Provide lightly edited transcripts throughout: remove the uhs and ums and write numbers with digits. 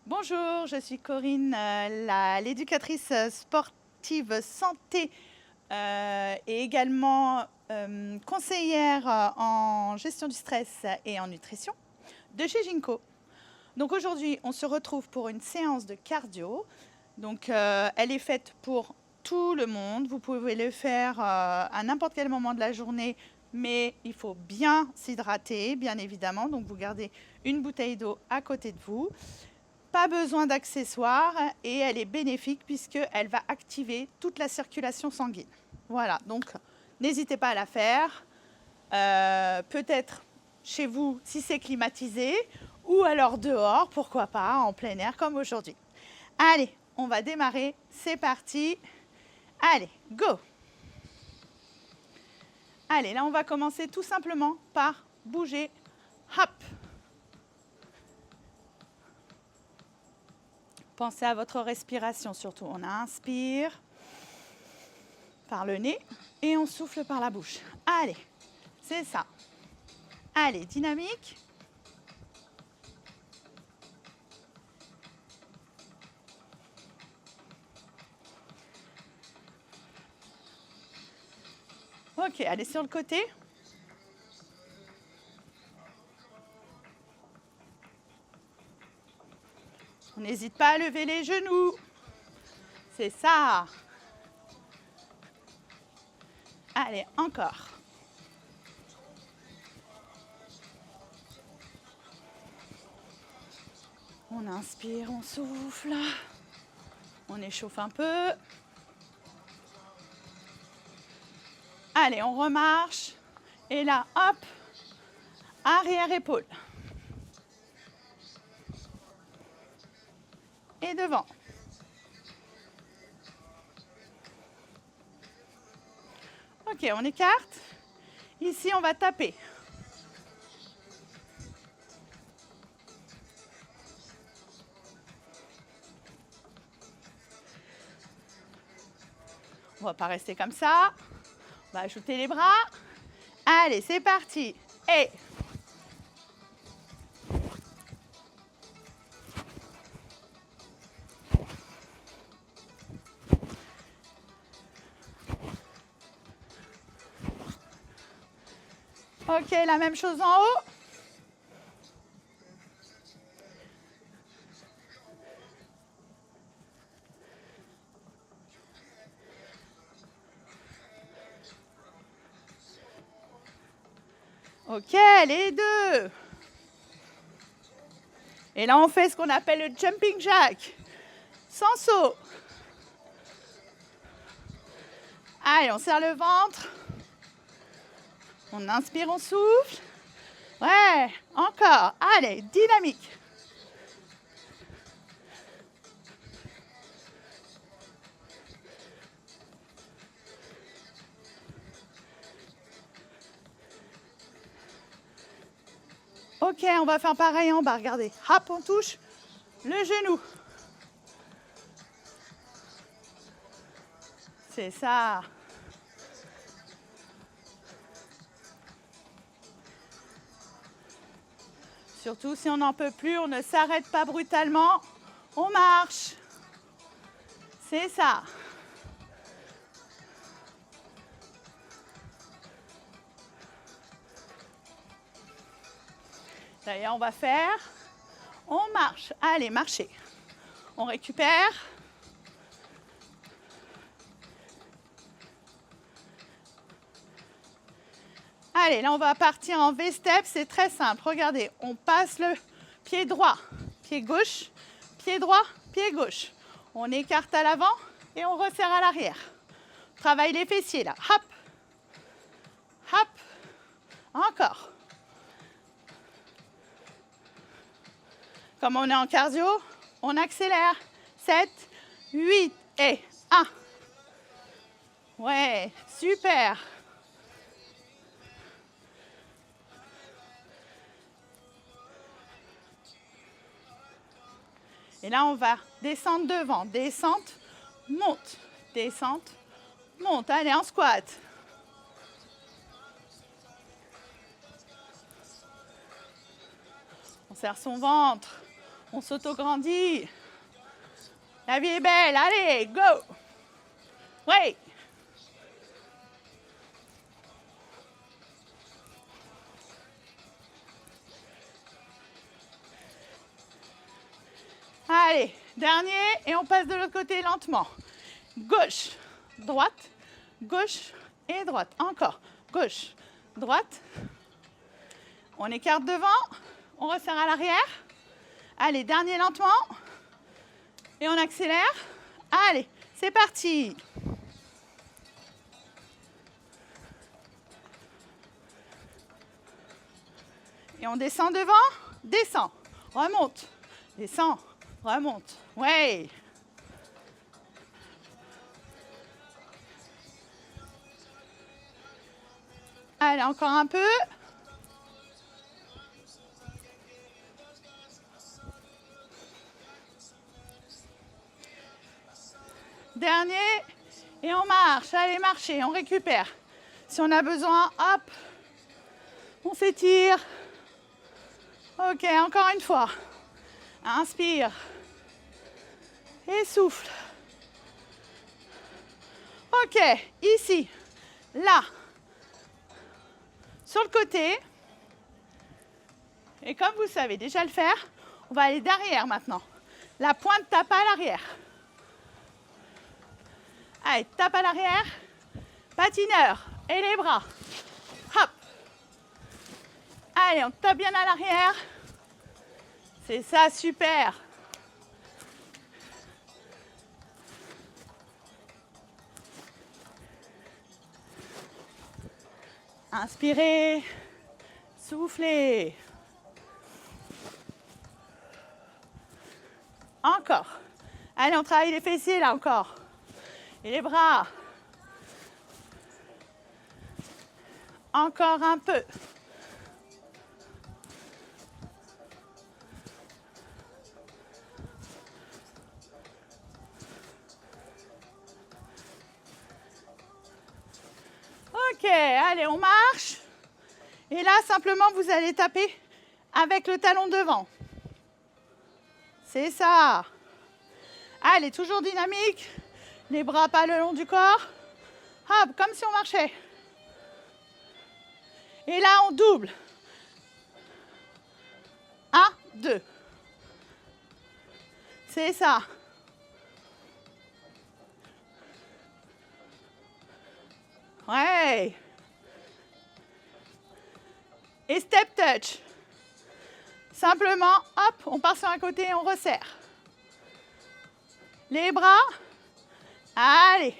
Bonjour, je suis Corinne, l'éducatrice sportive santé et également conseillère en gestion du stress et en nutrition de chez Ginkgo. Donc aujourd'hui, on se retrouve pour une séance de cardio. Donc elle est faite pour tout le monde. Vous pouvez le faire à n'importe quel moment de la journée, mais il faut bien s'hydrater, bien évidemment. Donc vous gardez une bouteille d'eau à côté de vous. Pas besoin d'accessoires et elle est bénéfique puisqu'elle va activer toute la circulation sanguine. Voilà, donc n'hésitez pas à la faire. Peut-être chez vous si c'est climatisé ou alors dehors, pourquoi pas, en plein air comme aujourd'hui. Allez, on va démarrer, c'est parti. Allez, go! Allez, là on va commencer tout simplement par bouger. Hop! Pensez à votre respiration surtout. On inspire par le nez et on souffle par la bouche. Allez, c'est ça. Allez, dynamique. Ok, allez sur le côté. On n'hésite pas à lever les genoux. C'est ça. Allez, encore. On inspire, on souffle. On échauffe un peu. Allez, on remarche. Et là, hop, arrière-épaule. Et devant. Ok, on écarte. Ici, on va taper. On va pas rester comme ça. On va ajouter les bras. Allez, c'est parti. Et ok, la même chose en haut. Ok, les deux. Et là, on fait ce qu'on appelle le jumping jack. Sans saut. Allez, on serre le ventre. On inspire, on souffle. Ouais, encore. Allez, dynamique. Ok, on va faire pareil en bas. Regardez. Hop, on touche le genou. C'est ça. Surtout si on n'en peut plus, on ne s'arrête pas brutalement. On marche. C'est ça. D'ailleurs, on va faire. On marche. Allez, marchez. On récupère. Allez, là, on va partir en V-step. C'est très simple. Regardez, on passe le pied droit, pied gauche, pied droit, pied gauche. On écarte à l'avant et on resserre à l'arrière. Travaille les fessiers, là. Hop. Hop. Encore. Comme on est en cardio, on accélère. 7, 8 et 1. Ouais, super. Et là, on va descendre devant. Descente, monte. Descente, monte. Allez, en squat. On serre son ventre. On s'auto-grandit. La vie est belle, allez, go. Oui. Allez, dernier, et on passe de l'autre côté lentement. Gauche, droite, gauche et droite. Encore, gauche, droite. On écarte devant, on resserre à l'arrière. Allez, dernier lentement. Et on accélère. Allez, c'est parti. Et on descend devant, descend, remonte, descend, remonte. Ouais. Allez, encore un peu. Dernier. Et on marche. Allez, marcher, on récupère. Si on a besoin, hop, on s'étire. Ok, encore une fois. Inspire. Et souffle. Ok, ici, là, sur le côté. Et comme vous savez déjà le faire, on va aller derrière maintenant. La pointe tape à l'arrière. Allez, tape à l'arrière. Patineur. Et les bras. Hop. Allez, on tape bien à l'arrière. C'est ça, super. Inspirez. Soufflez. Encore. Allez, on travaille les fessiers là encore. Et les bras. Encore un peu. Ok, allez, on marche. Et là, simplement, vous allez taper avec le talon devant. C'est ça. Allez, toujours dynamique. Les bras pas le long du corps. Hop, comme si on marchait. Et là, on double. 1, 2. C'est ça. Ouais. Et step touch. Simplement, hop, on part sur un côté et on resserre. Les bras. Allez.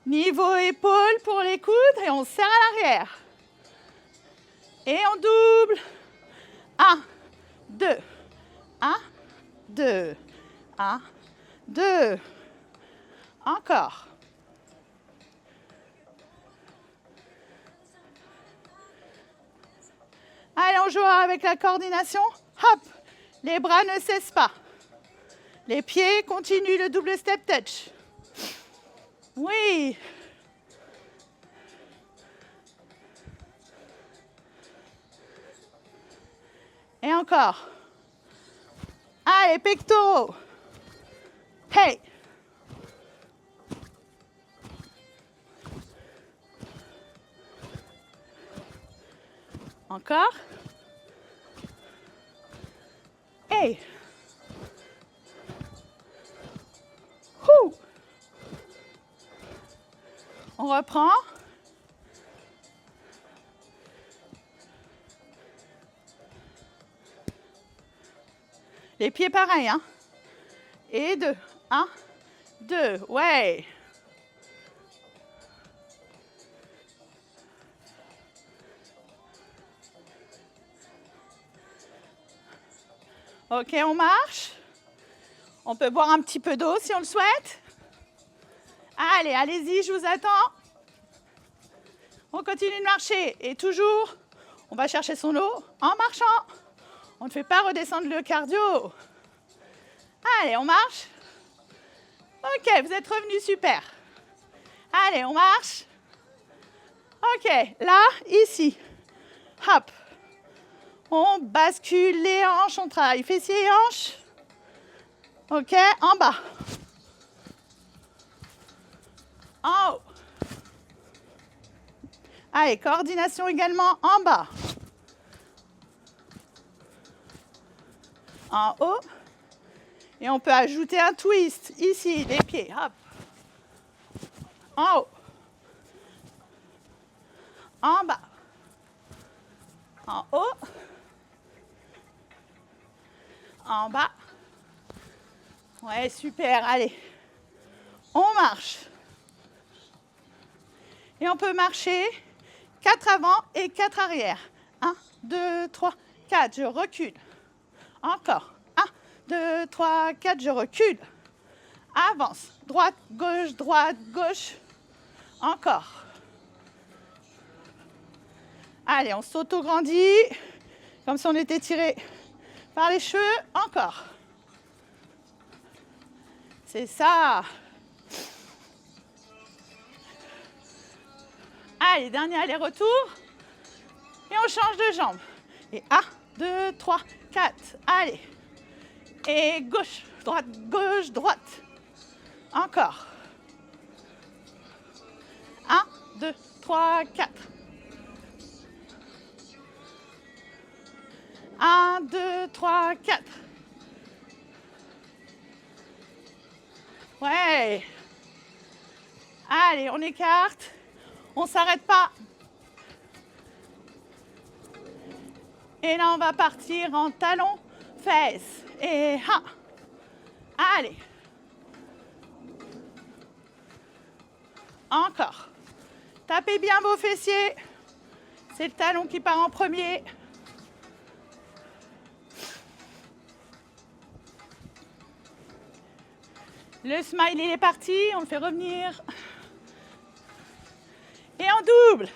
Niveau épaule pour les coudes et on serre à l'arrière. Et on double. 1, 2. 1, 2. 1, 2. Encore. Allez, on joue avec la coordination. Hop, les bras ne cessent pas. Les pieds continuent le double step touch. Oui. Et encore. Allez, pectoraux. Hey. Encore. Hey. Ouh. On reprend. Les pieds pareil, hein. Et 2. 1, 2. Ouais. Ok, on marche. On peut boire un petit peu d'eau si on le souhaite. Allez, allez-y, je vous attends. On continue de marcher. Et toujours, on va chercher son eau en marchant. On ne fait pas redescendre le cardio. Allez, on marche. Ok, vous êtes revenus, super. Allez, on marche. Ok, là, ici. Hop. On bascule les hanches, on travaille fessiers et hanches. Ok, en bas. En haut. Allez, coordination également en bas. En haut. Et on peut ajouter un twist ici, des pieds. Hop. En haut. En bas. En haut. En bas. Ouais, super. Allez. On marche. Et on peut marcher 4 avant et 4 arrière. 1, 2, 3, 4. Je recule. Encore. 1, 2, 3, 4. Je recule. Avance. Droite, gauche. Encore. Allez, on s'auto-grandit. Comme si on était tiré par les cheveux. Encore. C'est ça. Allez, dernier aller-retour. Et on change de jambe. Et 1, 2, 3, 4. Allez. Et gauche, droite. Encore. 1, 2, 3, 4. 1, 2, 3, 4. Ouais. Allez, on écarte. On ne s'arrête pas. Et là, on va partir en talons, fesses. Et 1. Allez. Encore. Tapez bien vos fessiers. C'est le talon qui part en premier. Le smile, il est parti. On le fait revenir. Et en double.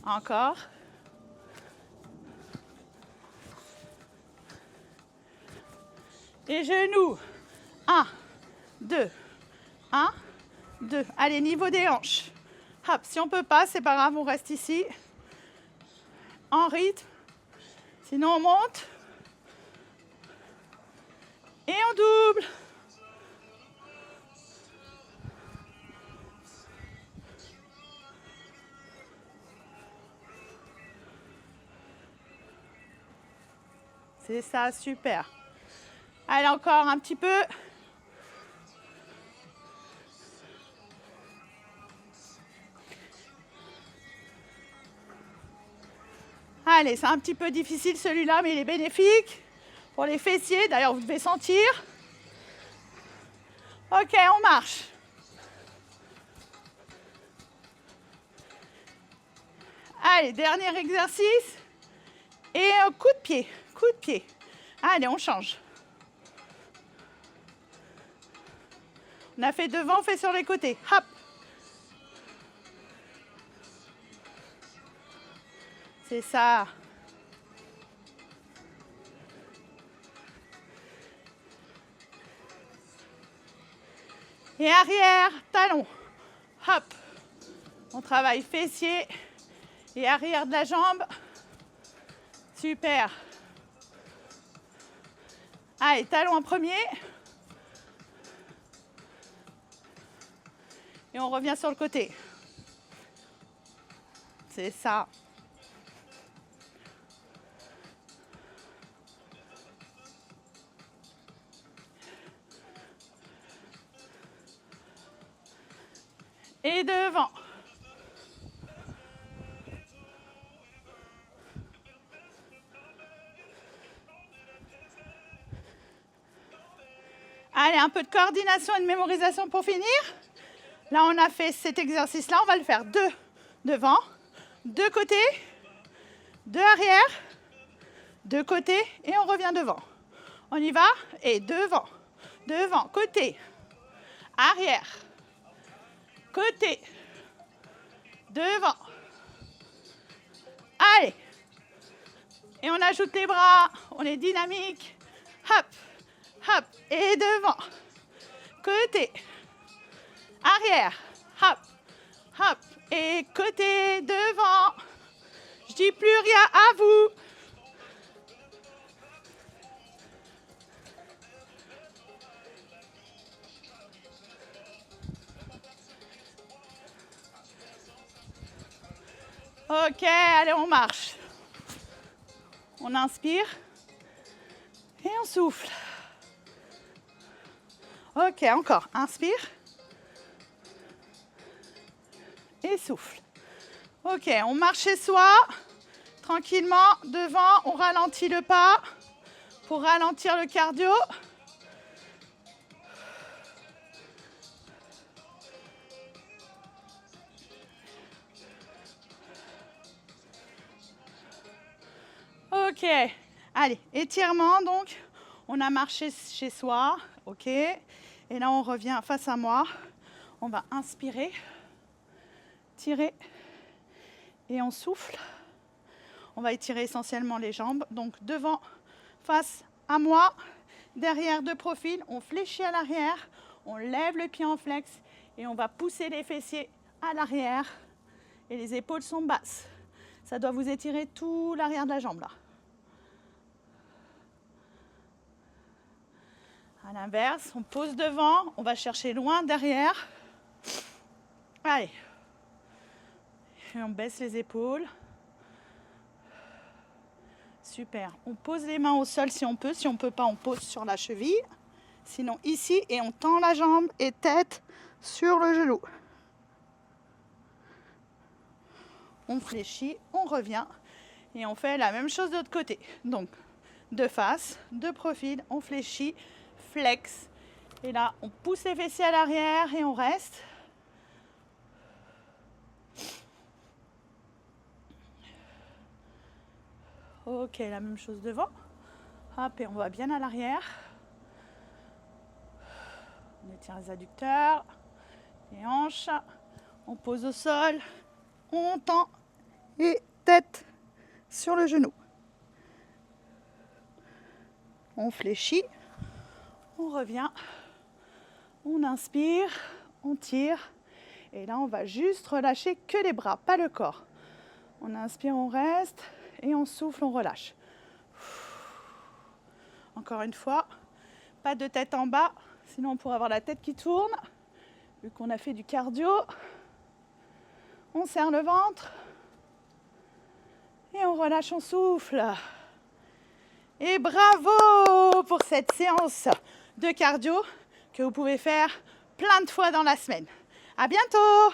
Encore. Et genoux. 1, 2. 1, 2. Allez, niveau des hanches. Hop, si on ne peut pas, c'est pas grave, on reste ici. En rythme. Sinon, on monte. Et on double. C'est ça, super. Allez, encore un petit peu. Allez, c'est un petit peu difficile celui-là, mais il est bénéfique pour les fessiers. D'ailleurs, vous devez sentir. Ok, on marche. Allez, dernier exercice. Et un coup de pied. Allez, on change. On a fait devant, on fait sur les côtés. Hop. C'est ça. Et arrière, talon. Hop. On travaille fessier et arrière de la jambe. Super. Allez, talon en premier. Et on revient sur le côté. C'est ça. Et devant. Allez, un peu de coordination et de mémorisation pour finir. Là, on a fait cet exercice-là. On va le faire 2 devant, 2 côtés, 2 arrière, 2 côtés et on revient devant. On y va et devant, côté, arrière, côté, devant. Allez. Et on ajoute les bras, on est dynamique. Hop, hop, et devant. Côté. arrière, hop, hop, et côté, devant. Je dis plus rien, à vous. Ok, allez, on marche. On inspire et on souffle. Ok, encore. Inspire et souffle. Ok, on marche chez soi, tranquillement, devant, on ralentit le pas pour ralentir le cardio. Ok, allez, étirement donc, on a marché chez soi, ok, et là on revient face à moi, on va inspirer, tirer et on souffle. On va étirer essentiellement les jambes, donc devant, face à moi, derrière de profil, on fléchit à l'arrière, on lève le pied en flex et on va pousser les fessiers à l'arrière et les épaules sont basses. Ça doit vous étirer tout l'arrière de la jambe là. À l'inverse, on pose devant, on va chercher loin derrière. Allez. Et on baisse les épaules. Super. On pose les mains au sol si on peut. Si on ne peut pas, on pose sur la cheville. Sinon ici, et on tend la jambe et tête sur le genou. On fléchit, on revient. Et on fait la même chose de l'autre côté. Donc, de face, de profil, on fléchit, flex. Et là, on pousse les fessiers à l'arrière et on reste. Ok, la même chose devant. Hop, et on va bien à l'arrière. On étire les adducteurs, les hanches. On pose au sol. On tend et tête sur le genou. On fléchit. On revient. On inspire. On tire. Et là, on va juste relâcher que les bras, pas le corps. On inspire, on reste. Et on souffle, on relâche. Encore une fois, pas de tête en bas, sinon on pourrait avoir la tête qui tourne. Vu qu'on a fait du cardio, on serre le ventre et on relâche, on souffle. Et bravo pour cette séance de cardio que vous pouvez faire plein de fois dans la semaine. À bientôt!